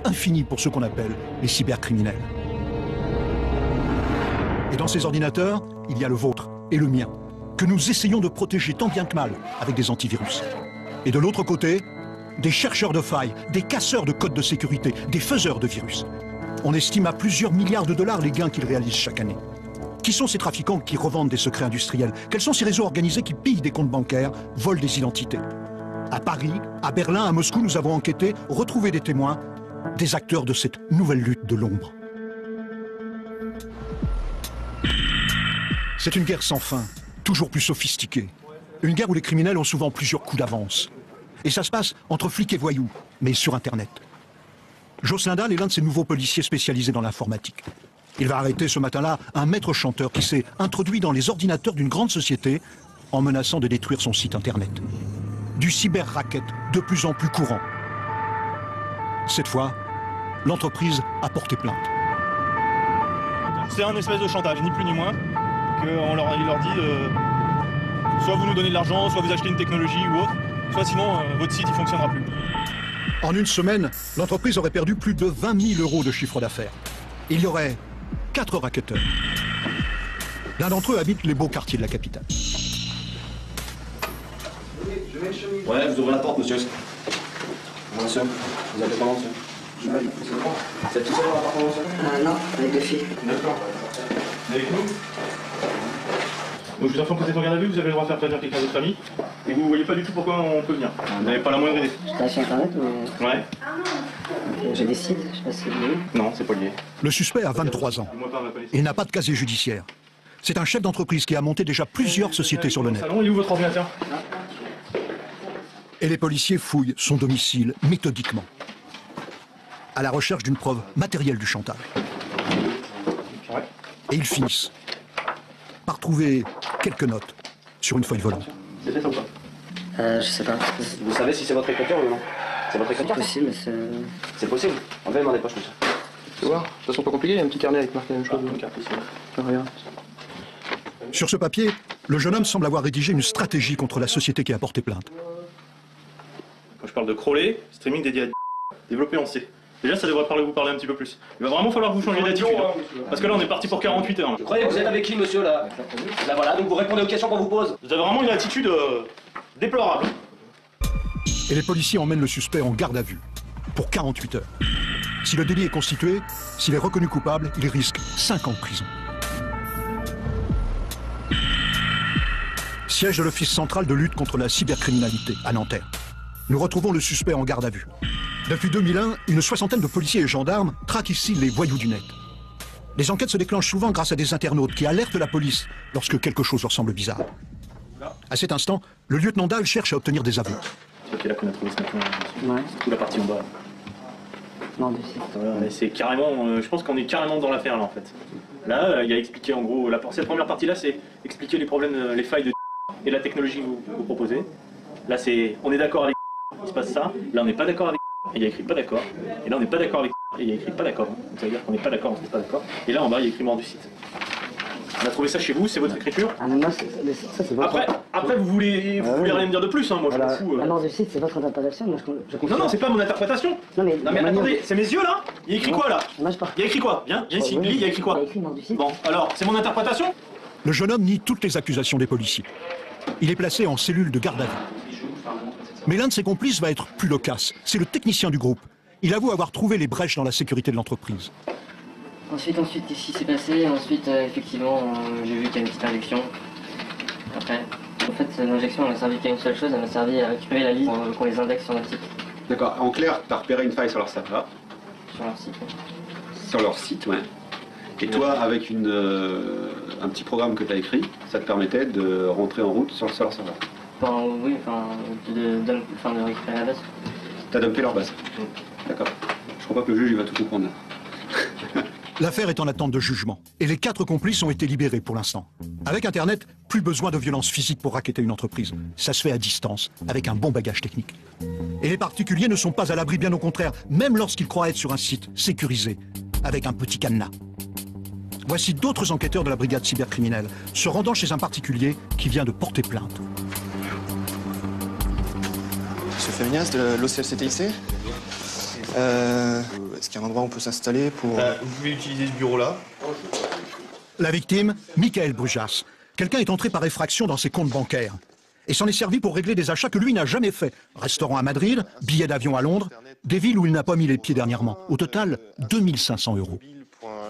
infini pour ceux qu'on appelle les cybercriminels. Et dans ces ordinateurs, il y a le vôtre et le mien, que nous essayons de protéger tant bien que mal avec des antivirus. Et de l'autre côté, des chercheurs de failles, des casseurs de codes de sécurité, des faiseurs de virus. On estime à plusieurs milliards de dollars les gains qu'ils réalisent chaque année. Qui sont ces trafiquants qui revendent des secrets industriels? Quels sont ces réseaux organisés qui pillent des comptes bancaires, volent des identités? À Paris, à Berlin, à Moscou, nous avons enquêté, retrouvé des témoins, des acteurs de cette nouvelle lutte de l'ombre. C'est une guerre sans fin, toujours plus sophistiquée. Une guerre où les criminels ont souvent plusieurs coups d'avance. Et ça se passe entre flics et voyous, mais sur Internet. Jocelyn Dahl est l'un de ces nouveaux policiers spécialisés dans l'informatique. Il va arrêter ce matin-là un maître chanteur qui s'est introduit dans les ordinateurs d'une grande société en menaçant de détruire son site Internet. Du cyber-racket de plus en plus courant. Cette fois, l'entreprise a porté plainte. C'est un espèce de chantage, ni plus ni moins, qu'il leur dit soit vous nous donnez de l'argent, soit vous achetez une technologie ou autre, soit sinon votre site ne fonctionnera plus. En une semaine, l'entreprise aurait perdu plus de 20 000 euros de chiffre d'affaires. Il y aurait 4 racketteurs. L'un d'entre eux habite les beaux quartiers de la capitale. Ouais, vous ouvrez la porte, monsieur. Bon, monsieur, vous appelez comment, monsieur? C'est tout seul dans l'appartement, monsieur? Non, avec 2 filles. D'accord. Avec nous? Donc je vous informe que vous êtes en garde à vue, vous avez le droit de faire prévenir quelqu'un de votre famille. Et vous ne voyez pas du tout pourquoi on peut venir. Vous n'avez pas la moindre idée. Je suis sur Internet, mais Ouais. j'ai des sites, je sais pas si c'est lié. Non, c'est pas lié. Le suspect a 23 ans et n'a pas de casier judiciaire. C'est un chef d'entreprise qui a monté déjà plusieurs sociétés sur le net. Salon, il est où votre ordinateur? Et les policiers fouillent son domicile méthodiquement, à la recherche d'une preuve matérielle du chantage. Ouais. Et ils finissent par trouver quelques notes sur une feuille volante. C'est fait ça ou pas? Je sais pas. Vous savez si c'est votre écriture ou non? C'est votre C'est écriture? possible, mais c'est... C'est possible. Enlevez dans des poches, monsieur. Tu vois, de toute façon pas compliqué, il y a un petit carnet avec marqué la même chose. Regarde. Sur ce papier, le jeune homme semble avoir rédigé une stratégie contre la société qui a porté plainte. Quand je parle de crawler, streaming dédié à développé en C. Déjà, ça devrait vous parler un petit peu plus. Il va vraiment falloir que vous changiez d'attitude. Parce que là, on est parti pour 48 heures. Je croyais que vous êtes avec qui, monsieur, là? Là, voilà, donc vous répondez aux questions qu'on vous pose. Vous avez vraiment une attitude déplorable. Et les policiers emmènent le suspect en garde à vue pour 48 heures. Si le délit est constitué, s'il est reconnu coupable, il risque 5 ans de prison. Siège de l'Office central de lutte contre la cybercriminalité à Nanterre. Nous retrouvons le suspect en garde à vue. Depuis 2001, une soixantaine de policiers et gendarmes traquent ici les voyous du net. Les enquêtes se déclenchent souvent grâce à des internautes qui alertent la police lorsque quelque chose leur semble bizarre. À cet instant, le lieutenant Dahl cherche à obtenir des aveux. C'est ok là qu'on a trouvé ce matin. Ouais. C'est toute la partie en bas. Non, 2 sites. Voilà, et c'est carrément, je pense qu'on est carrément dans l'affaire là en fait. Là, il a expliqué en gros, cette première partie là, c'est expliquer les problèmes, les failles de et la technologie que vous proposez. Là, on est d'accord avec il se passe ça. Là, on n'est pas d'accord avec et il y a écrit pas d'accord. Et là, on n'est pas d'accord avec et il y a écrit pas d'accord. Donc, ça veut dire qu'on n'est pas d'accord, on n'est pas d'accord. Et là, en bas, il y a écrit mort du site. On a trouvé ça chez vous, c'est votre écriture. Ah, mais moi, ça, c'est votre... Après, vous voulez rien me dire de plus, hein, moi je m'en fous. Ah non, du site, c'est votre interprétation, moi je comprends. Non, c'est pas mon interprétation. Non, mais attendez, c'est mes yeux là. Il y a écrit quoi là? Moi, je pars. Il y a écrit quoi? Viens ici, lis, il y a écrit quoi? Il y a écrit mort du site. Bon, alors, c'est mon interprétation? Le jeune homme nie toutes les accusations des policiers. Il est placé en cellule de garde à vue. Mais l'un de ses complices va être plus loquace. C'est le technicien du groupe. Il avoue avoir trouvé les brèches dans la sécurité de l'entreprise. Ensuite, ici c'est passé. Ensuite, effectivement, j'ai vu qu'il y a une petite injection. Après, en fait, l'injection, elle m'a servi qu'à une seule chose. Elle m'a servi à récupérer la liste qu'on les indexe sur notre site. D'accord. En clair, tu as repéré une faille sur leur serveur. Sur leur site. Sur leur site, ouais. Et toi, avec un petit programme que tu as écrit, ça te permettait de rentrer en route sur leur serveur. Enfin, oui, de récupérer la base. T'as dumpé leur base. D'accord. Je crois pas que le juge il va tout comprendre. L'affaire est en attente de jugement. Et les 4 complices ont été libérés pour l'instant. Avec Internet, plus besoin de violence physique pour racketter une entreprise. Ça se fait à distance, avec un bon bagage technique. Et les particuliers ne sont pas à l'abri, bien au contraire, même lorsqu'ils croient être sur un site sécurisé, avec un petit cadenas. Voici d'autres enquêteurs de la brigade cybercriminelle se rendant chez un particulier qui vient de porter plainte. Monsieur Féminias de l'OCLCTIC? Est-ce qu'il y a un endroit où on peut s'installer pour... Vous pouvez utiliser ce bureau-là. La victime, Michael Brujas. Quelqu'un est entré par effraction dans ses comptes bancaires et s'en est servi pour régler des achats que lui n'a jamais faits. Restaurant à Madrid, billets d'avion à Londres, des villes où il n'a pas mis les pieds dernièrement. Au total, 2500 €.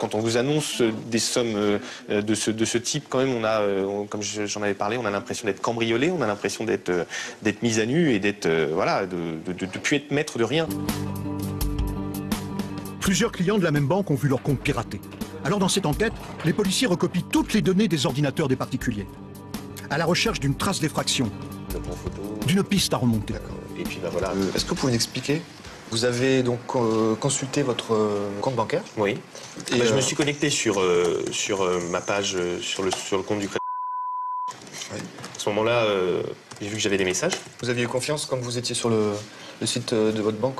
Quand on vous annonce des sommes de ce type, quand même, comme j'en avais parlé, on a l'impression d'être cambriolé, on a l'impression d'être mis à nu et d'être, voilà, de plus être maître de rien. Plusieurs clients de la même banque ont vu leur compte piraté. Alors dans cette enquête, les policiers recopient toutes les données des ordinateurs des particuliers, à la recherche d'une trace d'effraction, d'une piste à remonter. Et puis voilà. Est-ce que vous pouvez m'expliquer? Vous avez donc consulté votre compte bancaire? Oui. Et je me suis connecté sur ma page, sur le compte du crédit. Oui. À ce moment-là, j'ai vu que j'avais des messages. Vous aviez eu confiance quand vous étiez sur le site de votre banque?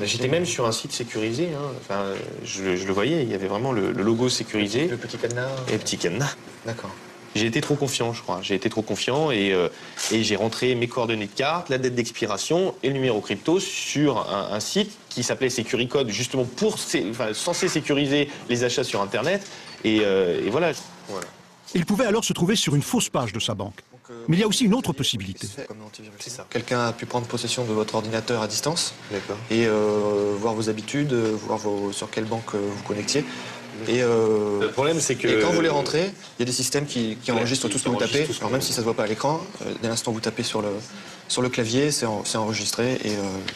J'étais même sur un site sécurisé. Hein. Enfin, je le voyais, il y avait vraiment le logo sécurisé. Le petit cadenas? Et le petit cadenas. D'accord. J'ai été trop confiant, je crois. J'ai été trop confiant et j'ai rentré mes coordonnées de carte, la date d'expiration et le numéro crypto sur un site qui s'appelait Securicode, justement censé sécuriser les achats sur Internet. Et voilà. Il pouvait alors se trouver sur une fausse page de sa banque. Mais il y a aussi une autre possibilité. C'est ça. Quelqu'un a pu prendre possession de votre ordinateur à distance D'accord. et voir vos habitudes, voir sur quelle banque vous connectiez. Et le problème, c'est que... Et quand vous les rentrez, il y a des systèmes qui enregistrent tout ce que vous tapez. Alors même si ça ne se voit pas à l'écran, dès l'instant où vous tapez sur le clavier, c'est enregistré et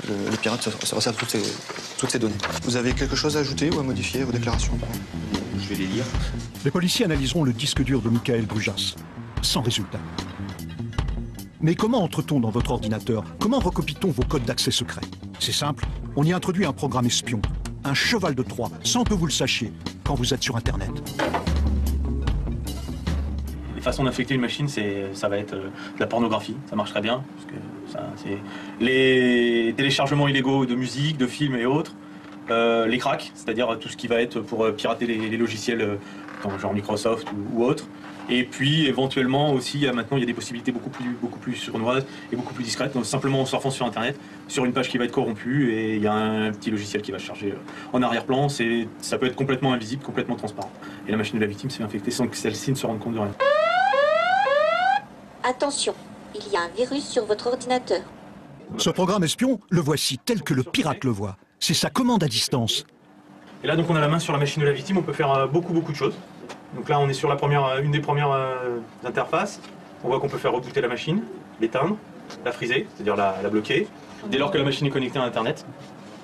le pirate se resserre toutes ces données. Vous avez quelque chose à ajouter ou à modifier vos déclarations? Je vais les lire. Les policiers analyseront le disque dur de Michael Brujas, sans résultat. Mais comment entre-t-on dans votre ordinateur? Comment recopie-t-on vos codes d'accès secrets? C'est simple, on y introduit un programme espion, un cheval de Troie, sans que vous le sachiez, quand vous êtes sur Internet. Les façons d'infecter une machine, ça va être de la pornographie, ça marche très bien, parce que c'est les téléchargements illégaux de musique, de films et autres, les cracks, c'est-à-dire tout ce qui va être pour pirater les logiciels genre Microsoft ou autres. Et puis éventuellement aussi, maintenant il y a des possibilités beaucoup plus sournoises et beaucoup plus discrètes, donc simplement en surfant sur Internet, sur une page qui va être corrompue et il y a un petit logiciel qui va se charger en arrière-plan, ça peut être complètement invisible, complètement transparent. Et la machine de la victime s'est infectée sans que celle-ci ne se rende compte de rien. Attention, il y a un virus sur votre ordinateur. Ce programme espion, le voici tel que le pirate le voit. C'est sa commande à distance. Et là donc on a la main sur la machine de la victime, on peut faire beaucoup de choses. Donc là on est sur une des premières interfaces. On voit qu'on peut faire rebooter la machine, l'éteindre, la friser, c'est-à-dire la bloquer. Dès lors que la machine est connectée à Internet,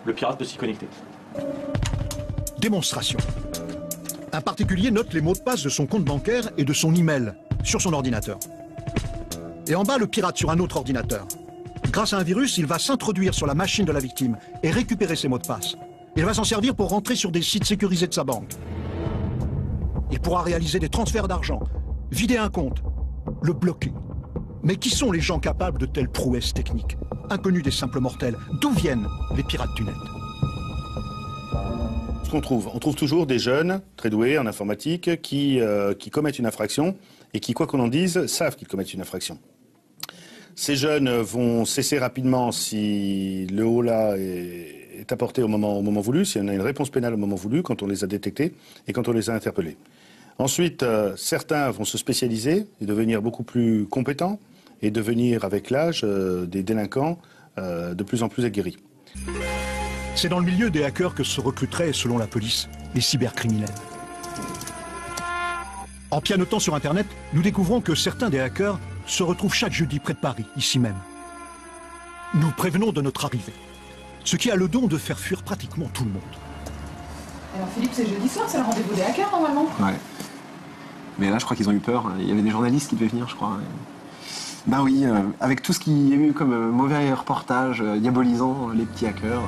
le pirate peut s'y connecter. Démonstration. Un particulier note les mots de passe de son compte bancaire et de son email sur son ordinateur. Et en bas, le pirate sur un autre ordinateur. Grâce à un virus, il va s'introduire sur la machine de la victime et récupérer ses mots de passe. Il va s'en servir pour rentrer sur des sites sécurisés de sa banque. Il pourra réaliser des transferts d'argent, vider un compte, le bloquer. Mais qui sont les gens capables de telles prouesses techniques? Inconnus des simples mortels, d'où viennent les pirates du net? Ce qu'on trouve, on trouve toujours des jeunes très doués en informatique qui commettent une infraction et qui, quoi qu'on en dise, savent qu'ils commettent une infraction. Ces jeunes vont cesser rapidement si le holà est apporté au moment voulu, si on a une réponse pénale au moment voulu, quand on les a détectés et quand on les a interpellés. Ensuite, certains vont se spécialiser et devenir beaucoup plus compétents et devenir, avec l'âge, des délinquants de plus en plus aguerris. C'est dans le milieu des hackers que se recruteraient, selon la police, les cybercriminels. En pianotant sur Internet, nous découvrons que certains des hackers se retrouvent chaque jeudi près de Paris, ici même. Nous prévenons de notre arrivée, ce qui a le don de faire fuir pratiquement tout le monde. Alors Philippe, c'est jeudi soir, c'est le rendez-vous des hackers normalement. Ouais. Mais là, je crois qu'ils ont eu peur. Il y avait des journalistes qui devaient venir, je crois. Ben oui, avec tout ce qu'il y a eu comme mauvais reportage diabolisant les petits hackers.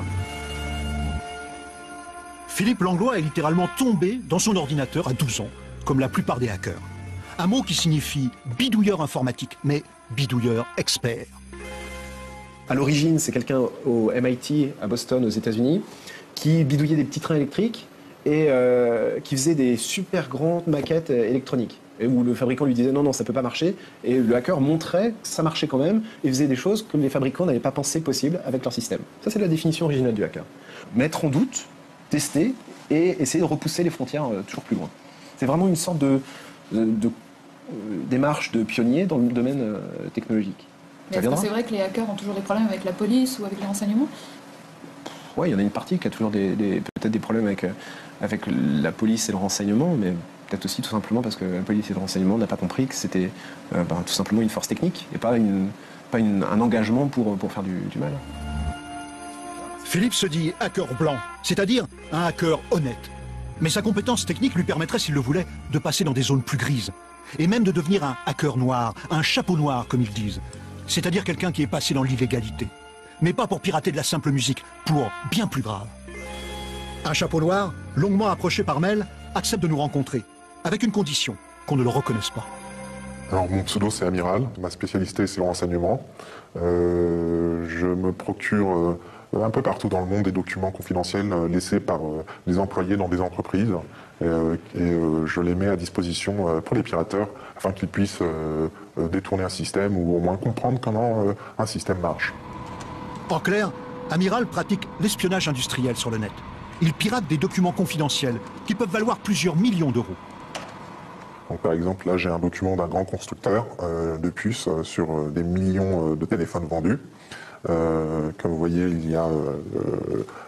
Philippe Langlois est littéralement tombé dans son ordinateur à 12 ans, comme la plupart des hackers. Un mot qui signifie bidouilleur informatique, mais bidouilleur expert. À l'origine, c'est quelqu'un au MIT à Boston, aux États-Unis, qui bidouillait des petits trains électriques et qui faisait des super grandes maquettes électroniques. et où le fabricant lui disait non, ça peut pas marcher, et le hacker montrait que ça marchait quand même, et faisait des choses que les fabricants n'avaient pas pensé possible avec leur système. Ça, c'est la définition originale du hacker. Mettre en doute, tester, et essayer de repousser les frontières toujours plus loin. C'est vraiment une sorte de démarche de pionnier dans le domaine technologique. Mais est-ce que c'est vrai que les hackers ont toujours des problèmes avec la police ou avec les renseignements? Oui, il y en a une partie qui a toujours peut-être des problèmes avec la police et le renseignement, mais peut-être aussi tout simplement parce que la police et le renseignement n'ont pas compris que c'était tout simplement une force technique et pas un engagement pour faire du mal. Philippe se dit hacker blanc, c'est-à-dire un hacker honnête. Mais sa compétence technique lui permettrait, s'il le voulait, de passer dans des zones plus grises. Et même de devenir un hacker noir, un chapeau noir comme ils disent. C'est-à-dire quelqu'un qui est passé dans l'illégalité. Mais pas pour pirater de la simple musique, pour bien plus grave. Un chapeau noir, longuement approché par mail, accepte de nous rencontrer, avec une condition, qu'on ne le reconnaisse pas. Alors mon pseudo c'est Amiral, ma spécialité c'est le renseignement. Je me procure un peu partout dans le monde des documents confidentiels laissés par des employés dans des entreprises et je les mets à disposition pour les pirateurs afin qu'ils puissent détourner un système ou au moins comprendre comment un système marche. En clair, Amiral pratique l'espionnage industriel sur le net. Il pirate des documents confidentiels qui peuvent valoir plusieurs millions d'euros. Donc, par exemple, là j'ai un document d'un grand constructeur de puces sur des millions de téléphones vendus. Comme vous voyez, il y a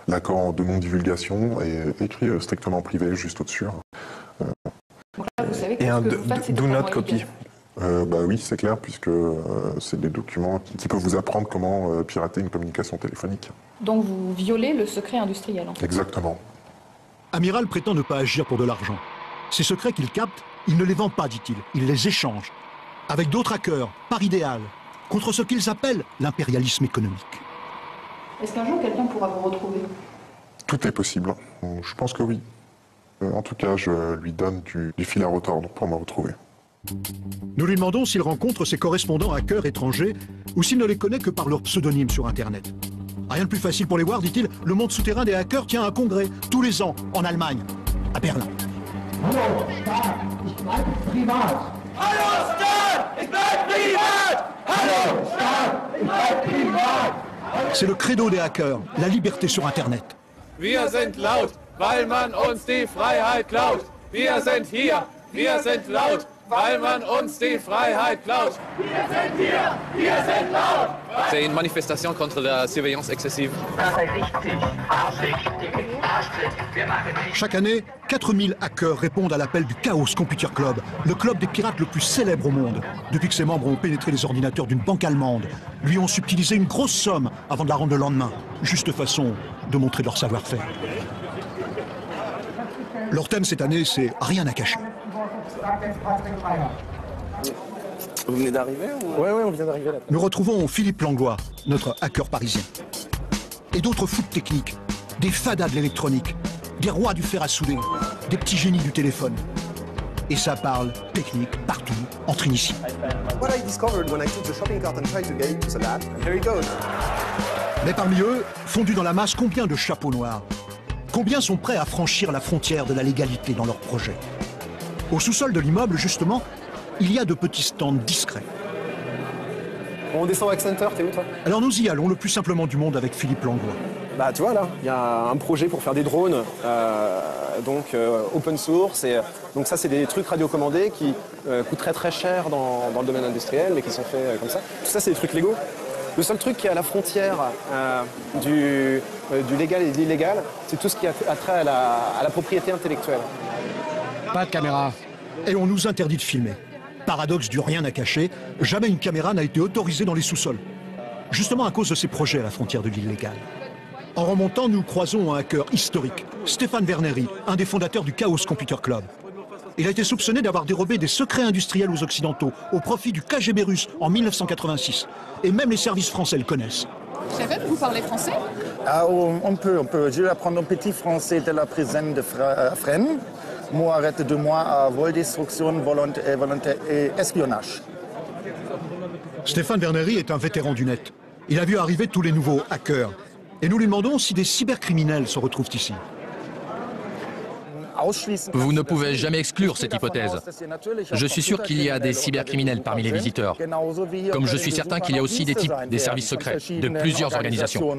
l'accord de non-divulgation et écrit strictement privé juste au-dessus. Et un do not copy. Bah oui, c'est clair, puisque c'est des documents qui peuvent vous apprendre comment pirater une communication téléphonique. Donc vous violez le secret industriel, en fait. Exactement. Amiral prétend ne pas agir pour de l'argent. Ces secrets qu'il capte, il ne les vend pas, dit-il. Il les échange. Avec d'autres hackers, par idéal, contre ce qu'ils appellent l'impérialisme économique. Est-ce qu'un jour quelqu'un pourra vous retrouver? Tout est possible. Je pense que oui. En tout cas, je lui donne du fil à retordre pour me retrouver. Nous lui demandons s'il rencontre ses correspondants hackers étrangers ou s'il ne les connaît que par leur pseudonyme sur Internet. Rien de plus facile pour les voir, dit-il, le monde souterrain des hackers tient un congrès tous les ans en Allemagne, à Berlin. Hallo, Staat, ich bleibe privat. Hallo, Staat, ich bleibe privat. Hallo, Staat, ich bleibe privat. C'est le credo des hackers, la liberté sur Internet. Wir sind laut, weil man uns die Freiheit klaut. Wir sind hier, wir sind laut, weil man uns die Freiheit klaut. Wir sind hier, wir sind laut. C'est une manifestation contre la surveillance excessive. Chaque année, 4000 hackers répondent à l'appel du Chaos Computer Club, le club des pirates le plus célèbre au monde. Depuis que ses membres ont pénétré les ordinateurs d'une banque allemande, lui ont subtilisé une grosse somme avant de la rendre le lendemain. Juste façon de montrer leur savoir-faire. Leur thème cette année, c'est rien à cacher. Vous venez d'arriver ou... Ouais, on vient d'arriver là. Nous retrouvons Philippe Langlois, notre hacker parisien. Et d'autres foot techniques, des fadas de l'électronique, des rois du fer à souder, des petits génies du téléphone. Et ça parle technique partout, entre initiés. What I discovered when I took the shopping cart and tried to get it to the lab, here it goes. Mais parmi eux, fondus dans la masse, combien de chapeaux noirs? Combien sont prêts à franchir la frontière de la légalité dans leur projet? Au sous-sol de l'immeuble, justement, il y a de petits stands discrets. On descend à Accenture, t'es où toi? Alors nous y allons le plus simplement du monde avec Philippe Langlois. Bah tu vois là, il y a un projet pour faire des drones, open source, et donc ça c'est des trucs radiocommandés qui coûtent très très cher dans le domaine industriel, mais qui sont faits comme ça. Tout ça c'est des trucs légaux. Le seul truc qui est à la frontière du légal et de l'illégal, c'est tout ce qui a trait à la propriété intellectuelle. Pas de caméra. Et on nous interdit de filmer. Paradoxe du rien à cacher, jamais une caméra n'a été autorisée dans les sous-sols. Justement à cause de ces projets à la frontière de l'illégal. En remontant, nous croisons un hacker historique, Stéphane Verneri, un des fondateurs du Chaos Computer Club. Il a été soupçonné d'avoir dérobé des secrets industriels aux Occidentaux au profit du KGB russe en 1986. Et même les services français le connaissent. Stéphane, vous parlez français? Ah, on peut. Je vais apprendre un petit français de la prison de Fresnes. Moi, arrête de moi à vol, destruction, volonté et espionnage. Stéphane Verneri est un vétéran du net. Il a vu arriver tous les nouveaux hackers. Et nous lui demandons si des cybercriminels se retrouvent ici. Vous ne pouvez jamais exclure cette hypothèse. Je suis sûr qu'il y a des cybercriminels parmi les visiteurs, comme je suis certain qu'il y a aussi des types des services secrets de plusieurs organisations.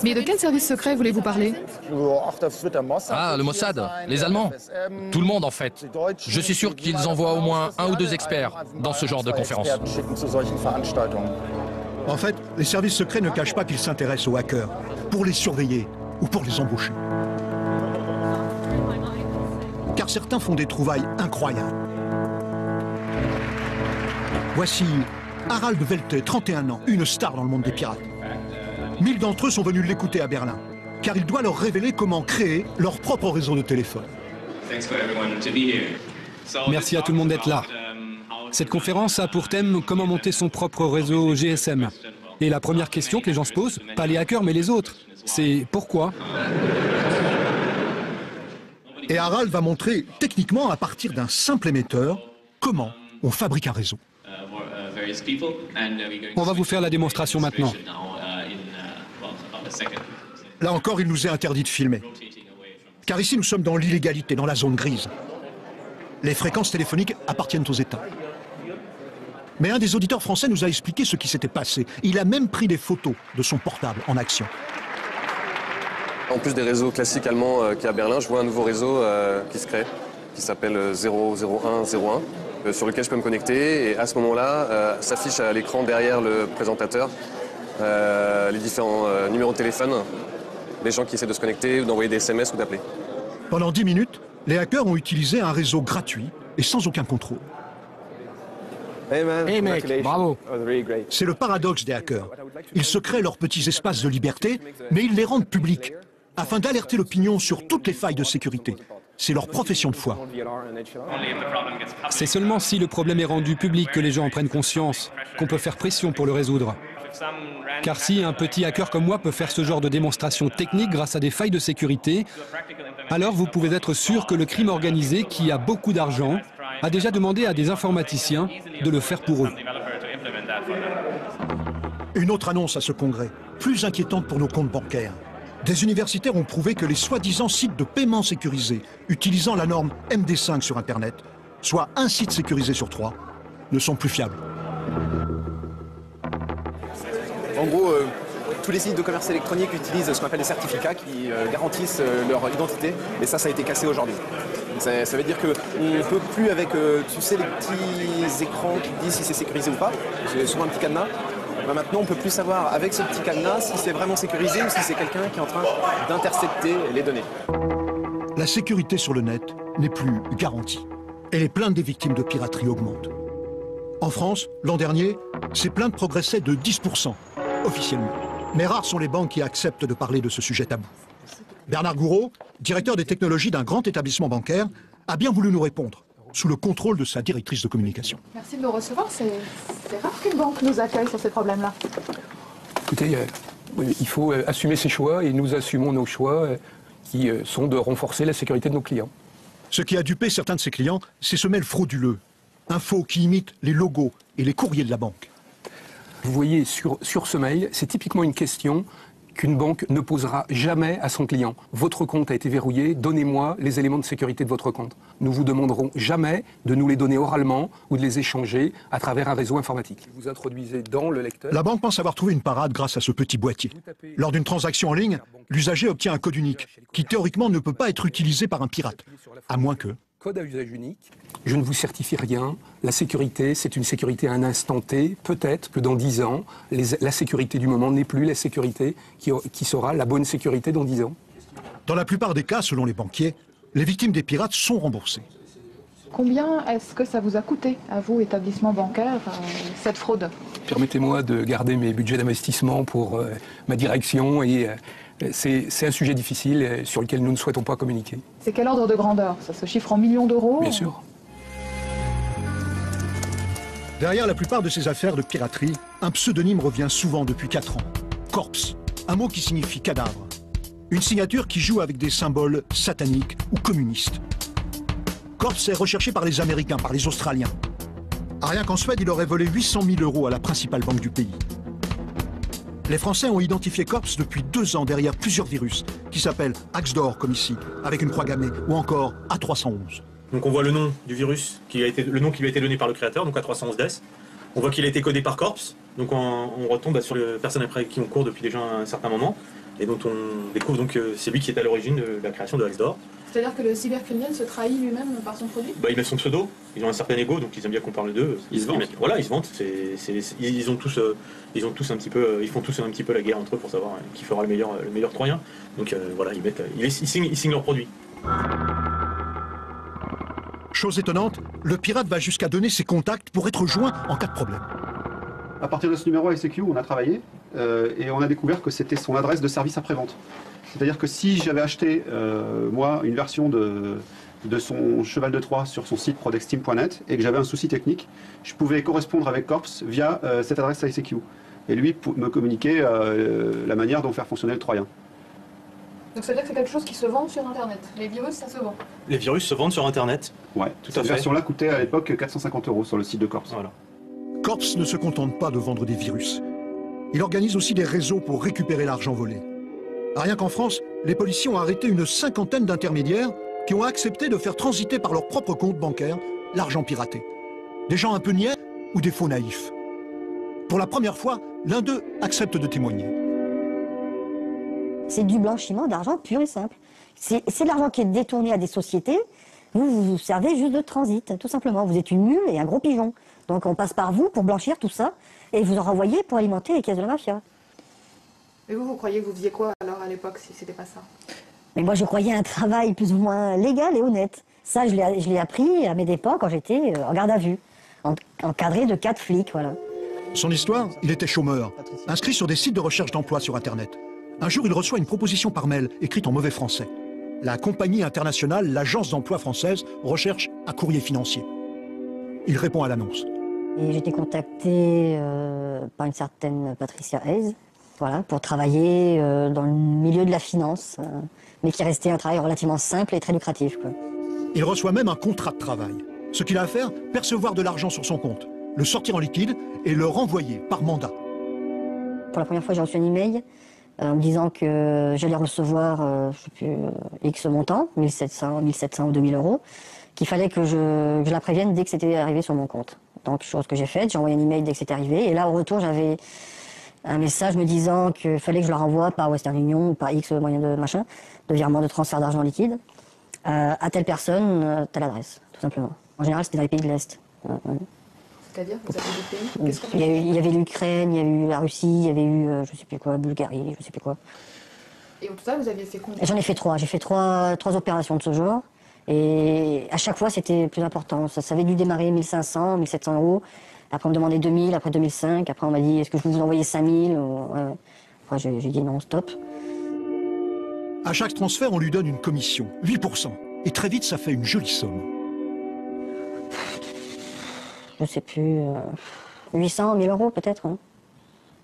Mais de quel service secret voulez-vous parler? Ah, le Mossad, les Allemands, tout le monde en fait. Je suis sûr qu'ils envoient au moins 1 ou 2 experts dans ce genre de conférence. En fait, les services secrets ne cachent pas qu'ils s'intéressent aux hackers, pour les surveiller ou pour les embaucher. Car certains font des trouvailles incroyables. Voici Harald Welte, 31 ans, une star dans le monde des pirates. 1000 d'entre eux sont venus l'écouter à Berlin, car il doit leur révéler comment créer leur propre réseau de téléphone. Merci à tout le monde d'être là. Cette conférence a pour thème comment monter son propre réseau GSM. Et la première question que les gens se posent, pas les hackers mais les autres, c'est pourquoi? Et Harald va montrer techniquement, à partir d'un simple émetteur, comment on fabrique un réseau. On va vous faire la démonstration maintenant. Là encore, il nous est interdit de filmer. Car ici, nous sommes dans l'illégalité, dans la zone grise. Les fréquences téléphoniques appartiennent aux États. Mais un des auditeurs français nous a expliqué ce qui s'était passé. Il a même pris des photos de son portable en action. En plus des réseaux classiques allemands qu'il y a à Berlin, je vois un nouveau réseau qui se crée, qui s'appelle 00101, sur lequel je peux me connecter. Et à ce moment-là, s'affiche à l'écran derrière le présentateur les différents numéros de téléphone, les gens qui essaient de se connecter, ou d'envoyer des SMS ou d'appeler. Pendant 10 minutes, les hackers ont utilisé un réseau gratuit et sans aucun contrôle. Hey mec, bravo. C'est le paradoxe des hackers. Ils se créent leurs petits espaces de liberté, mais ils les rendent publics, afin d'alerter l'opinion sur toutes les failles de sécurité. C'est leur profession de foi. C'est seulement si le problème est rendu public que les gens en prennent conscience, qu'on peut faire pression pour le résoudre. Car si un petit hacker comme moi peut faire ce genre de démonstration technique grâce à des failles de sécurité, alors vous pouvez être sûr que le crime organisé, qui a beaucoup d'argent, a déjà demandé à des informaticiens de le faire pour eux. Une autre annonce à ce congrès, plus inquiétante pour nos comptes bancaires. Des universitaires ont prouvé que les soi-disant sites de paiement sécurisés utilisant la norme MD5 sur Internet, soit un site sécurisé sur 3, ne sont plus fiables. En gros, tous les sites de commerce électronique utilisent ce qu'on appelle des certificats qui garantissent leur identité, et ça a été cassé aujourd'hui. Ça veut dire qu'on ne peut plus avec, tu sais, les petits écrans qui disent si c'est sécurisé ou pas, c'est souvent un petit cadenas. Ben maintenant, on ne peut plus savoir avec ce petit cadenas si c'est vraiment sécurisé ou si c'est quelqu'un qui est en train d'intercepter les données. La sécurité sur le net n'est plus garantie. Et les plaintes des victimes de piraterie augmentent. En France, l'an dernier, ces plaintes progressaient de 10%, officiellement. Mais rares sont les banques qui acceptent de parler de ce sujet tabou. Bernard Gouraud, directeur des technologies d'un grand établissement bancaire, a bien voulu nous répondre, sous le contrôle de sa directrice de communication. Merci de nous recevoir. C'est rare qu'une banque nous accueille sur ces problèmes-là. Écoutez, il faut assumer ses choix et nous assumons nos choix qui sont de renforcer la sécurité de nos clients. Ce qui a dupé certains de ses clients, c'est ce mail frauduleux. Un faux qui imite les logos et les courriers de la banque. Vous voyez, sur ce mail, c'est typiquement une question qu'une banque ne posera jamais à son client. Votre compte a été verrouillé, donnez-moi les éléments de sécurité de votre compte. Nous vous demanderons jamais de nous les donner oralement ou de les échanger à travers un réseau informatique. Vous introduisez dans le lecteur... La banque pense avoir trouvé une parade grâce à ce petit boîtier. Lors d'une transaction en ligne, l'usager obtient un code unique, qui théoriquement ne peut pas être utilisé par un pirate, à moins que... Code à usage unique. Je ne vous certifie rien. La sécurité, c'est une sécurité à un instant T. Peut-être que dans 10 ans, la sécurité du moment n'est plus la sécurité qui sera la bonne sécurité dans 10 ans. Dans la plupart des cas, selon les banquiers, les victimes des pirates sont remboursées. Combien est-ce que ça vous a coûté, à vous, établissement bancaire, cette fraude? Permettez-moi de garder mes budgets d'investissement pour ma direction et... C'est un sujet difficile sur lequel nous ne souhaitons pas communiquer. C'est quel ordre de grandeur? Ça se chiffre en millions d'euros? Bien sûr. Derrière la plupart de ces affaires de piraterie, un pseudonyme revient souvent depuis 4 ans. Corpse, un mot qui signifie cadavre. Une signature qui joue avec des symboles sataniques ou communistes. Corpse est recherché par les Américains, par les Australiens. Rien qu'en Suède, il aurait volé 800 000 € à la principale banque du pays. Les Français ont identifié Corps depuis 2 ans derrière plusieurs virus, qui s'appellent Axe d'or, comme ici, avec une croix gammée, ou encore A311. Donc on voit le nom du virus, le nom qui lui a été donné par le créateur, donc A311-DES. On voit qu'il a été codé par Corps, donc on retombe sur les personnes après qui on court depuis déjà un certain moment, et dont on découvre donc que c'est lui qui est à l'origine de la création de Axe d'or. C'est-à-dire que le cybercriminel se trahit lui-même par son produit? Il met son pseudo, ils ont un certain ego, donc ils aiment bien qu'on parle d'eux. Ils se vantent. Voilà, ils se vantent. Ils font tous un petit peu la guerre entre eux pour savoir qui fera le meilleur troyen. Donc voilà, ils signent leurs produits. Chose étonnante, le pirate va jusqu'à donner ses contacts pour être joint en cas de problème. À partir de ce numéro ICQ, on a travaillé et on a découvert que c'était son adresse de service après-vente. C'est-à-dire que si j'avais acheté, moi, une version de son cheval de Troie sur son site prodexteam.net et que j'avais un souci technique, je pouvais correspondre avec Corps via cette adresse ICQ. Et lui me communiquer la manière dont faire fonctionner le Troyen. Donc ça veut dire que c'est quelque chose qui se vend sur Internet. Les virus, ça se vend. Les virus se vendent sur Internet. Ouais, tout à fait. Cette version-là coûtait à l'époque 450 € sur le site de Corps. Voilà. Corps ne se contente pas de vendre des virus. Il organise aussi des réseaux pour récupérer l'argent volé. Rien qu'en France, les policiers ont arrêté une 50aine d'intermédiaires qui ont accepté de faire transiter par leur propre compte bancaire l'argent piraté. Des gens un peu niais ou des faux naïfs. Pour la première fois, l'un d'eux accepte de témoigner. C'est du blanchiment d'argent pur et simple. C'est de l'argent qui est détourné à des sociétés. Vous servez juste de transit, tout simplement. Vous êtes une mule et un gros pigeon. Donc on passe par vous pour blanchir tout ça et vous en renvoyez pour alimenter les caisses de la mafia. Et vous croyez que vous faisiez quoi alors à l'époque si c'était pas ça? Mais moi je croyais à un travail plus ou moins légal et honnête. Ça je l'ai appris à mes dépens quand j'étais en garde à vue, encadré de 4 flics, voilà. Son histoire, il était chômeur, inscrit sur des sites de recherche d'emploi sur Internet. Un jour, il reçoit une proposition par mail, écrite en mauvais français. La compagnie internationale, l'agence d'emploi française, recherche un courrier financier. Il répond à l'annonce. Et j'ai été contacté par une certaine Patricia Hayes, voilà, pour travailler dans le milieu de la finance, mais qui restait un travail relativement simple et très lucratif, quoi. Il reçoit même un contrat de travail. Ce qu'il a à faire, percevoir de l'argent sur son compte, le sortir en liquide et le renvoyer par mandat. Pour la première fois, j'ai reçu un email en me disant que j'allais recevoir, je sais plus, X montant, 1700 ou 2000 €, qu'il fallait que je la prévienne dès que c'était arrivé sur mon compte. Donc, chose que j'ai faite, j'ai envoyé un email dès que c'était arrivé, et là, au retour, j'avais un message me disant qu'il fallait que je la renvoie par Western Union ou par X moyen de machin, de virement de transfert d'argent liquide, à telle personne, telle adresse, tout simplement. En général, c'était dans les pays de l'Est. C'est-à-dire, vous avez des pays? Il y avait l'Ukraine, il y avait eu la Russie, il y avait eu, je sais plus quoi, Bulgarie, je sais plus quoi. Et au total, vous aviez fait combien? J'en ai fait 3. J'ai fait trois opérations de ce genre. Et à chaque fois, c'était plus important. Ça avait dû démarrer 1500, 1700 €. Après, on me demandait 2000, après 2005. Après, on m'a dit, est-ce que je peux vous envoyer 5000? Après, j'ai dit non, stop. À chaque transfert, on lui donne une commission, 8%. Et très vite, ça fait une jolie somme. Je sais plus, 800, 1000 € peut-être. Hein.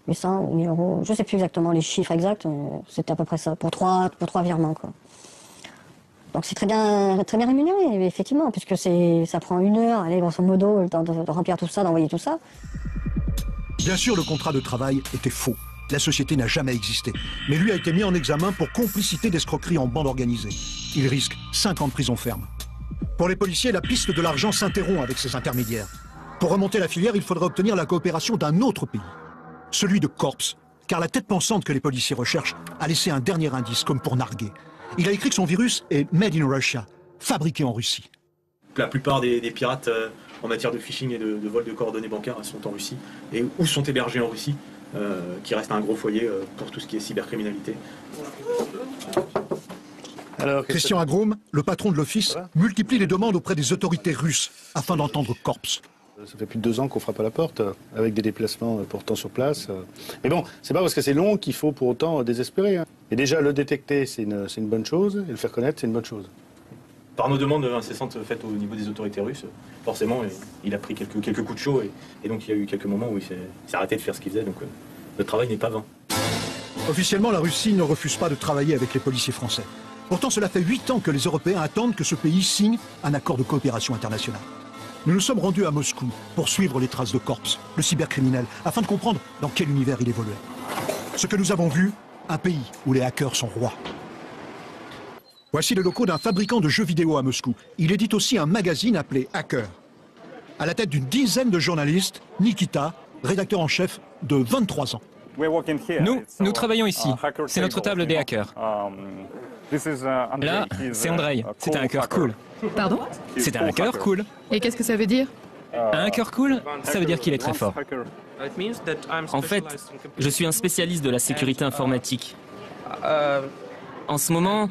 800 ou 1000 €. Je sais plus exactement les chiffres exacts, mais c'était à peu près ça. Pour trois virements, quoi. Donc c'est très bien rémunéré, effectivement, puisque ça prend 1 heure, allez, grosso modo, le temps de remplir tout ça, d'envoyer tout ça. Bien sûr, le contrat de travail était faux. La société n'a jamais existé. Mais lui a été mis en examen pour complicité d'escroquerie en bande organisée. Il risque 5 ans de prison ferme. Pour les policiers, la piste de l'argent s'interrompt avec ces intermédiaires. Pour remonter la filière, il faudrait obtenir la coopération d'un autre pays. Celui de Corps, car la tête pensante que les policiers recherchent a laissé un dernier indice, comme pour narguer. Il a écrit que son virus est « Made in Russia », fabriqué en Russie. La plupart des pirates en matière de phishing et de vol de coordonnées bancaires sont en Russie, et ou sont hébergés en Russie, qui reste un gros foyer pour tout ce qui est cybercriminalité. Alors, Christian Agroum, le patron de l'office, multiplie les demandes auprès des autorités russes afin d'entendre Corps. Ça fait plus de 2 ans qu'on frappe à la porte, avec des déplacements pourtant sur place. Mais bon, c'est pas parce que c'est long qu'il faut pour autant désespérer. Hein. Et déjà, le détecter, c'est une bonne chose, et le faire connaître, c'est une bonne chose. Par nos demandes incessantes faites au niveau des autorités russes, forcément, il a pris quelques coups de chaud, et donc il y a eu quelques moments où il s'est arrêté de faire ce qu'il faisait, donc notre travail n'est pas vain. Officiellement, la Russie ne refuse pas de travailler avec les policiers français. Pourtant, cela fait 8 ans que les Européens attendent que ce pays signe un accord de coopération internationale. Nous nous sommes rendus à Moscou pour suivre les traces de Corps, le cybercriminel, afin de comprendre dans quel univers il évoluait. Ce que nous avons vu, un pays où les hackers sont rois. Voici les locaux d'un fabricant de jeux vidéo à Moscou. Il édite aussi un magazine appelé Hacker. À la tête d'une dizaine de journalistes, Nikita, rédacteur en chef de 23 ans. Nous travaillons ici. C'est notre table des hackers. Là, c'est Andrei. C'est un hacker cool. Pardon? C'est un hacker cool. Et qu'est-ce que ça veut dire? Un hacker cool, ça veut dire qu'il est très fort. En fait, je suis un spécialiste de la sécurité informatique. En ce moment,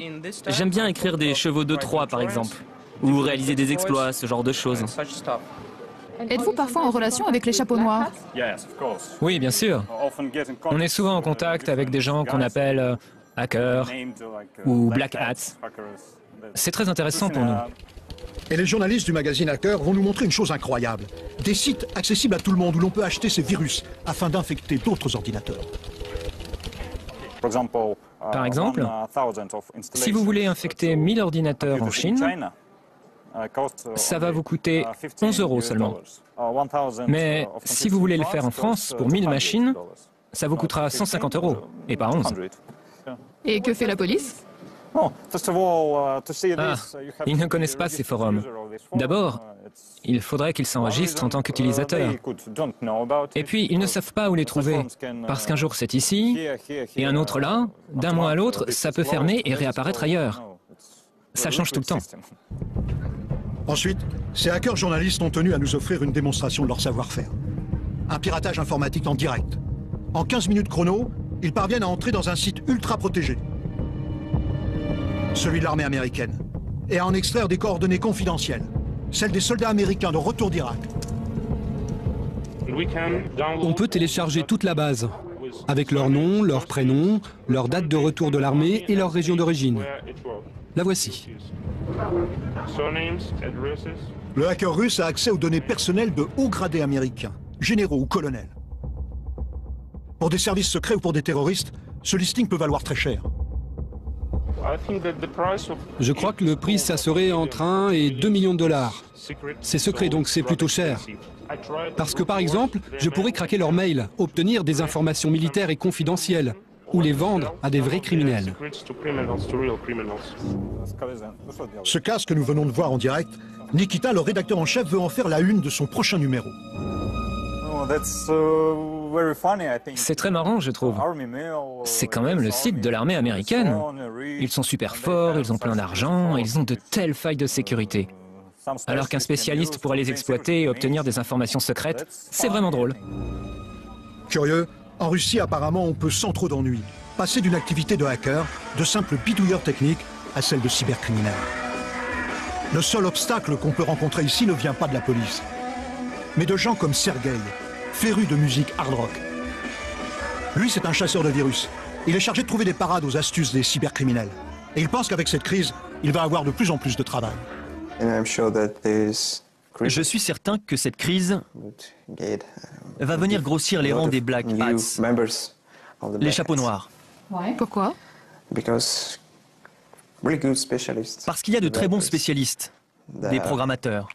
j'aime bien écrire des chevaux de Troie, par exemple, ou réaliser des exploits, ce genre de choses. Êtes-vous parfois en relation avec les chapeaux noirs? Oui, bien sûr. On est souvent en contact avec des gens qu'on appelle hackers ou black hats. C'est très intéressant pour nous. Et les journalistes du magazine Hacker vont nous montrer une chose incroyable. Des sites accessibles à tout le monde où l'on peut acheter ces virus afin d'infecter d'autres ordinateurs. Par exemple, si vous voulez infecter 1000 ordinateurs en Chine, ça va vous coûter 11 € seulement. Mais si vous voulez le faire en France pour 1000 machines, ça vous coûtera 150 €, et pas 11. Et que fait la police? Ils ne connaissent pas ces forums. D'abord, il faudrait qu'ils s'enregistrent en tant qu'utilisateurs. Et puis, ils ne savent pas où les trouver, parce qu'un jour c'est ici, et un autre là, d'un mois à l'autre, ça peut fermer et réapparaître ailleurs. Ça change tout le temps. Ensuite, ces hackers journalistes ont tenu à nous offrir une démonstration de leur savoir-faire. Un piratage informatique en direct. En 15 minutes chrono, ils parviennent à entrer dans un site ultra protégé, celui de l'armée américaine, et à en extraire des coordonnées confidentielles, celles des soldats américains de retour d'Irak. On peut télécharger toute la base, avec leur nom, leur prénom, leur date de retour de l'armée et leur région d'origine. La voici. Le hacker russe a accès aux données personnelles de hauts gradés américains, généraux ou colonels. Pour des services secrets ou pour des terroristes, ce listing peut valoir très cher. Je crois que le prix, ça serait entre 1 et 2 millions de $. C'est secret, donc c'est plutôt cher. Parce que par exemple, je pourrais craquer leur mail, obtenir des informations militaires et confidentielles, ou les vendre à des vrais criminels. Ce cas que nous venons de voir en direct, Nikita, le rédacteur en chef, veut en faire la une de son prochain numéro. C'est très marrant, je trouve. C'est quand même le site de l'armée américaine. Ils sont super forts, ils ont plein d'argent, ils ont de telles failles de sécurité. Alors qu'un spécialiste pourrait les exploiter et obtenir des informations secrètes, c'est vraiment drôle. Curieux, en Russie, apparemment, on peut sans trop d'ennui passer d'une activité de hacker, de simple bidouilleur technique, à celle de cybercriminel. Le seul obstacle qu'on peut rencontrer ici ne vient pas de la police, mais de gens comme Sergueï, féru de musique hard rock. Lui, c'est un chasseur de virus. Il est chargé de trouver des parades aux astuces des cybercriminels. Et il pense qu'avec cette crise, il va avoir de plus en plus de travail. Je suis certain que cette crise va venir grossir les rangs des Black Hats, les chapeaux noirs. Ouais. Pourquoi? Parce qu'il y a de très bons spécialistes, des programmateurs,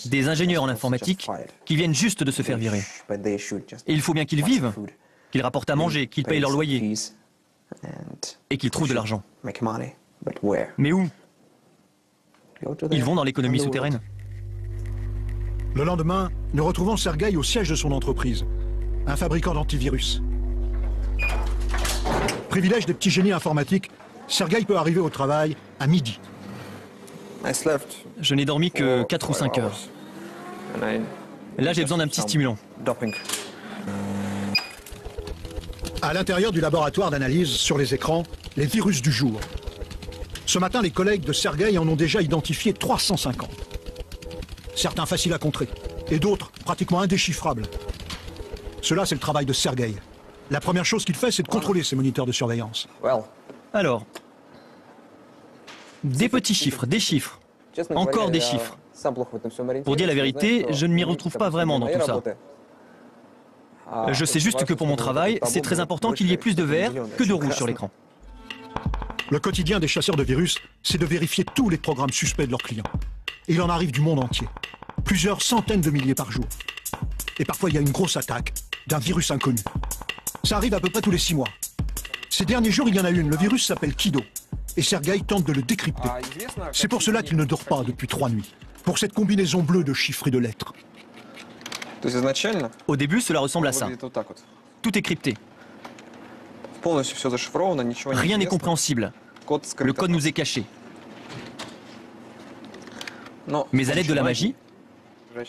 des ingénieurs en informatique qui viennent juste de se faire virer. Et il faut bien qu'ils vivent, qu'ils rapportent à manger, qu'ils payent leur loyer et qu'ils trouvent de l'argent. Mais où? Ils vont dans l'économie souterraine. Le lendemain, nous retrouvons Sergueï au siège de son entreprise, un fabricant d'antivirus. Privilège des petits génies informatiques, Sergueï peut arriver au travail à midi. Je n'ai dormi que 4 ou 5 heures. Là, j'ai besoin d'un petit stimulant. À l'intérieur du laboratoire d'analyse, sur les écrans, les virus du jour. Ce matin, les collègues de Sergueï en ont déjà identifié 350. Certains faciles à contrer, et d'autres pratiquement indéchiffrables. Cela, c'est le travail de Sergueï. La première chose qu'il fait, c'est de contrôler ses moniteurs de surveillance. Alors, des petits chiffres, des chiffres, encore des chiffres. Pour dire la vérité, je ne m'y retrouve pas vraiment dans tout ça. Je sais juste que pour mon travail, c'est très important qu'il y ait plus de vert que de rouge sur l'écran. Le quotidien des chasseurs de virus, c'est de vérifier tous les programmes suspects de leurs clients. Et il en arrive du monde entier. Plusieurs centaines de milliers par jour. Et parfois, il y a une grosse attaque d'un virus inconnu. Ça arrive à peu près tous les 6 mois. Ces derniers jours, il y en a une. Le virus s'appelle Kido. Et Sergueï tente de le décrypter. C'est pour cela qu'il ne dort pas depuis 3 nuits. Pour cette combinaison bleue de chiffres et de lettres. Au début, cela ressemble à ça. Tout est crypté. Rien n'est compréhensible. Le code nous est caché. Mais à l'aide de la magie...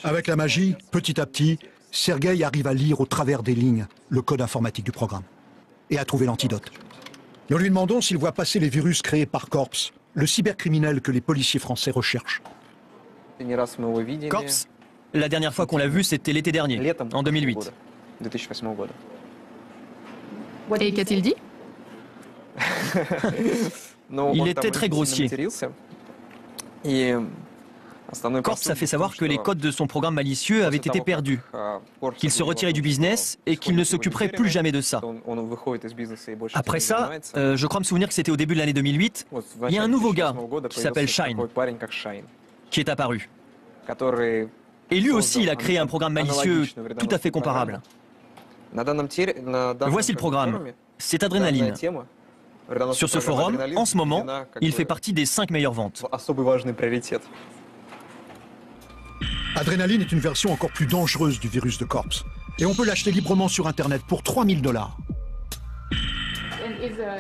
Avec la magie, petit à petit, Sergueï arrive à lire au travers des lignes le code informatique du programme. Et à trouver l'antidote. Nous lui demandons s'il voit passer les virus créés par Corps, le cybercriminel que les policiers français recherchent. Corps, la dernière fois qu'on l'a vu, c'était l'été dernier, en 2008. Et qu'a-t-il dit? Il était très grossier. Corps a fait savoir que les codes de son programme malicieux avaient été perdus, qu'il se retirait du business et qu'il ne s'occuperait plus jamais de ça. Après ça, je crois me souvenir que c'était au début de l'année 2008, il y a un nouveau gars qui s'appelle Shine, qui est apparu. Et lui aussi, il a créé un programme malicieux tout à fait comparable. Voici le programme. C'est Adrénaline. Sur ce forum, en ce moment, il fait partie des 5 meilleures ventes. Adrénaline est une version encore plus dangereuse du virus de Corps. Et on peut l'acheter librement sur Internet pour 3000 $.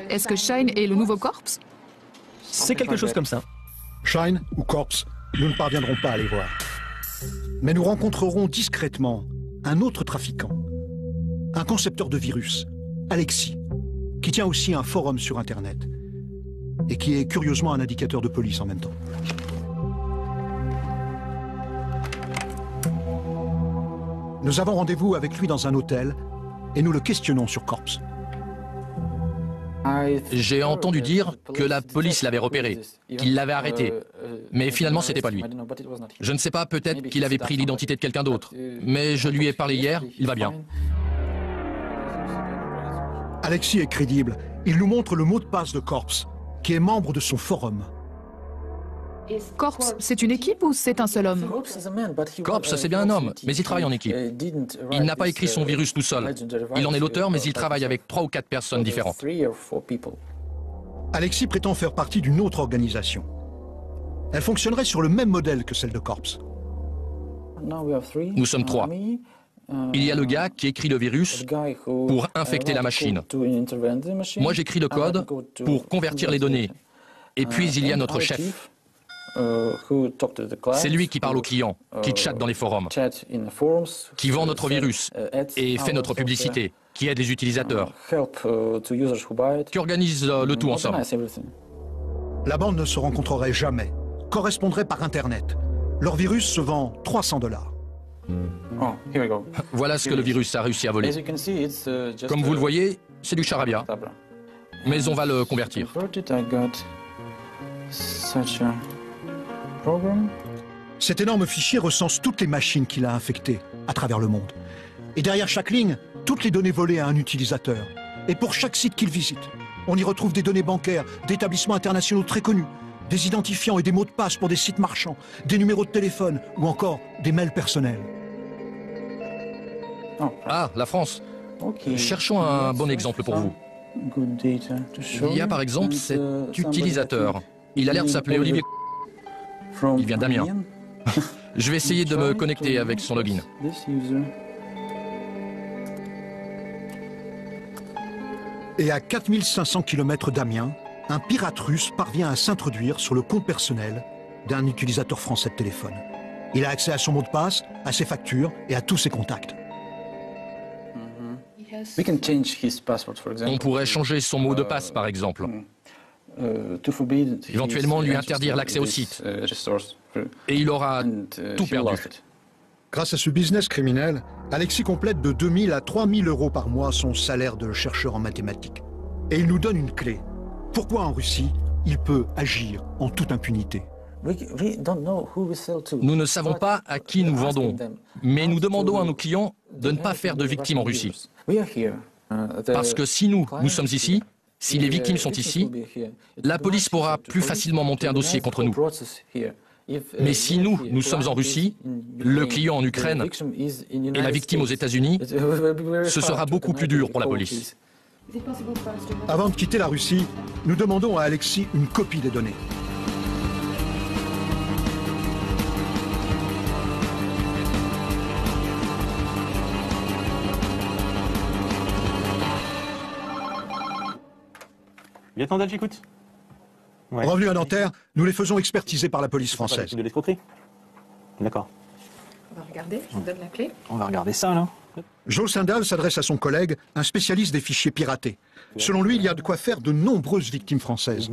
Est-ce que Shine est le nouveau Corps? C'est quelque chose comme ça. Shine ou Corps, nous ne parviendrons pas à les voir. Mais nous rencontrerons discrètement un autre trafiquant, un concepteur de virus, Alexis, qui tient aussi un forum sur Internet et qui est curieusement un indicateur de police en même temps. Nous avons rendez-vous avec lui dans un hôtel et nous le questionnons sur Corps. J'ai entendu dire que la police l'avait repéré, qu'il l'avait arrêté. Mais finalement, c'était pas lui. Je ne sais pas, peut-être qu'il avait pris l'identité de quelqu'un d'autre. Mais je lui ai parlé hier, il va bien. Alexis est crédible. Il nous montre le mot de passe de Corps, qui est membre de son forum. Corps, c'est une équipe ou c'est un seul homme? Corps, c'est bien un homme, mais il travaille en équipe. Il n'a pas écrit son virus tout seul. Il en est l'auteur, mais il travaille avec 3 ou 4 personnes différentes. Alexis prétend faire partie d'une autre organisation. Elle fonctionnerait sur le même modèle que celle de Corps. Nous sommes 3. Il y a le gars qui écrit le virus pour infecter la machine. Moi, j'écris le code pour convertir les données. Et puis, il y a notre chef. C'est lui qui parle aux clients, qui chatte dans les forums, qui vend notre virus et fait notre publicité, qui aide les utilisateurs, qui organise le tout ensemble. La bande ne se rencontrerait jamais, correspondrait par Internet. Leur virus se vend 300 $. Voilà ce que le virus a réussi à voler. Comme vous le voyez, c'est du charabia. Mais on va le convertir. Cet énorme fichier recense toutes les machines qu'il a infectées à travers le monde. Et derrière chaque ligne, toutes les données volées à un utilisateur. Et pour chaque site qu'il visite, on y retrouve des données bancaires, d'établissements internationaux très connus, des identifiants et des mots de passe pour des sites marchands, des numéros de téléphone ou encore des mails personnels. Ah, la France. Cherchons un bon exemple pour vous. Il y a par exemple cet utilisateur. Il a l'air de s'appeler Olivier. Il vient d'Amiens. Je vais essayer de me connecter avec son login. Et à 4500 km d'Amiens, un pirate russe parvient à s'introduire sur le compte personnel d'un utilisateur français de téléphone. Il a accès à son mot de passe, à ses factures et à tous ses contacts. On pourrait changer son mot de passe, par exemple. Éventuellement lui interdire l'accès au site. Et il aura tout perdu. Grâce à ce business criminel, Alexis complète de 2000 à 3000 € par mois son salaire de chercheur en mathématiques. Et il nous donne une clé. Pourquoi en Russie, il peut agir en toute impunité? Nous ne savons pas à qui nous vendons, mais nous demandons à nos clients de ne pas faire de victimes en Russie. Parce que si nous sommes ici, si les victimes sont ici, la police pourra plus facilement monter un dossier contre nous. Mais si nous sommes en Russie, le client en Ukraine et la victime aux États-Unis, ce sera beaucoup plus dur pour la police. Avant de quitter la Russie, nous demandons à Alexis une copie des données. Lieutenant, j'écoute. Ouais. Revenus à Nanterre, nous les faisons expertiser par la police française. De l'escroquerie. D'accord. On va regarder, je vous donne la clé. On va regarder ça, là. Joe Sindal s'adresse à son collègue, un spécialiste des fichiers piratés. Selon lui, il y a de quoi faire de nombreuses victimes françaises.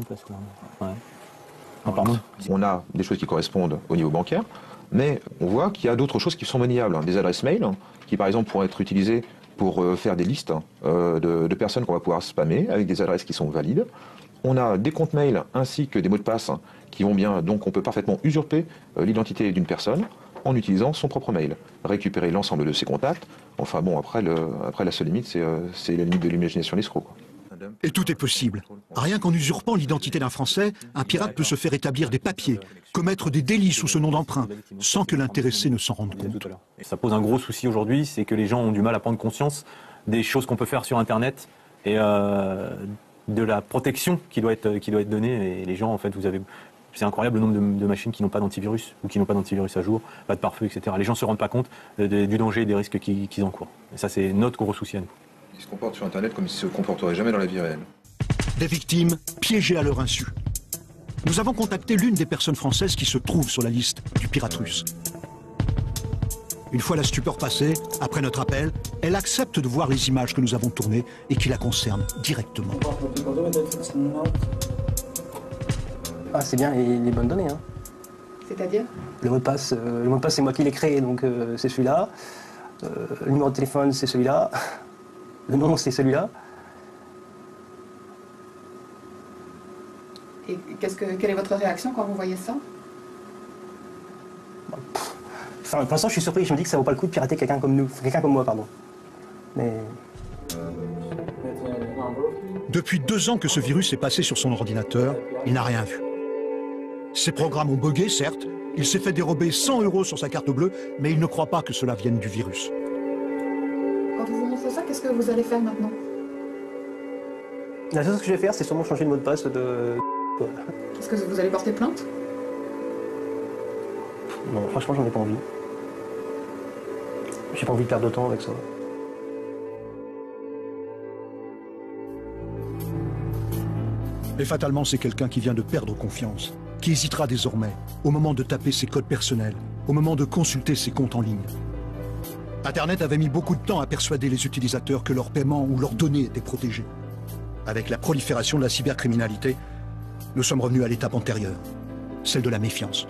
On a des choses qui correspondent au niveau bancaire, mais on voit qu'il y a d'autres choses qui sont monnayables. Des adresses mail, qui par exemple pourraient être utilisées pour faire des listes de personnes qu'on va pouvoir spammer avec des adresses qui sont valides. On a des comptes mail ainsi que des mots de passe qui vont bien, donc on peut parfaitement usurper l'identité d'une personne en utilisant son propre mail, récupérer l'ensemble de ses contacts. Enfin bon, après la seule limite, c'est la limite de l'imagination de l'escroc. Et tout est possible. Rien qu'en usurpant l'identité d'un Français, un pirate peut se faire établir des papiers, commettre des délits sous ce nom d'emprunt, sans que l'intéressé ne s'en rende compte. Et ça pose un gros souci aujourd'hui, c'est que les gens ont du mal à prendre conscience des choses qu'on peut faire sur Internet et de la protection qui doit être donnée. Et les gens, en fait, c'est incroyable le nombre de machines qui n'ont pas d'antivirus ou qui n'ont pas d'antivirus à jour, pas de pare-feu, etc. Les gens ne se rendent pas compte du danger et des risques qu'ils encourent. Et ça, c'est notre gros souci à nous. Ils se comportent sur Internet comme ils se comporteraient jamais dans la vie réelle. Des victimes piégées à leur insu. Nous avons contacté l'une des personnes françaises qui se trouve sur la liste du pirate russe. Une fois la stupeur passée, après notre appel, elle accepte de voir les images que nous avons tournées et qui la concernent directement. Ah, c'est bien les bonnes données. Hein. C'est-à-dire ? Le mot de passe, c'est moi qui l'ai créé, donc c'est celui-là. Le numéro de téléphone, c'est celui-là. Le nom, c'est celui-là. Et quelle est votre réaction quand vous voyez ça ? Enfin, pour l'instant, je suis surpris. Je me dis que ça vaut pas le coup de pirater quelqu'un comme moi, pardon. Mais... Depuis 2 ans que ce virus est passé sur son ordinateur, il n'a rien vu. Ses programmes ont bugué, certes. Il s'est fait dérober 100 € sur sa carte bleue, mais il ne croit pas que cela vienne du virus. Quand vous vous montrez ça, qu'est-ce que vous allez faire maintenant ? La seule chose que je vais faire, c'est sûrement changer le mot de passe de... Est-ce que vous allez porter plainte ? Non, franchement, j'en ai pas envie. J'ai pas envie de perdre de temps avec ça. Et fatalement, c'est quelqu'un qui vient de perdre confiance, qui hésitera désormais au moment de taper ses codes personnels, au moment de consulter ses comptes en ligne. Internet avait mis beaucoup de temps à persuader les utilisateurs que leurs paiements ou leurs données étaient protégées. Avec la prolifération de la cybercriminalité, nous sommes revenus à l'étape antérieure, celle de la méfiance.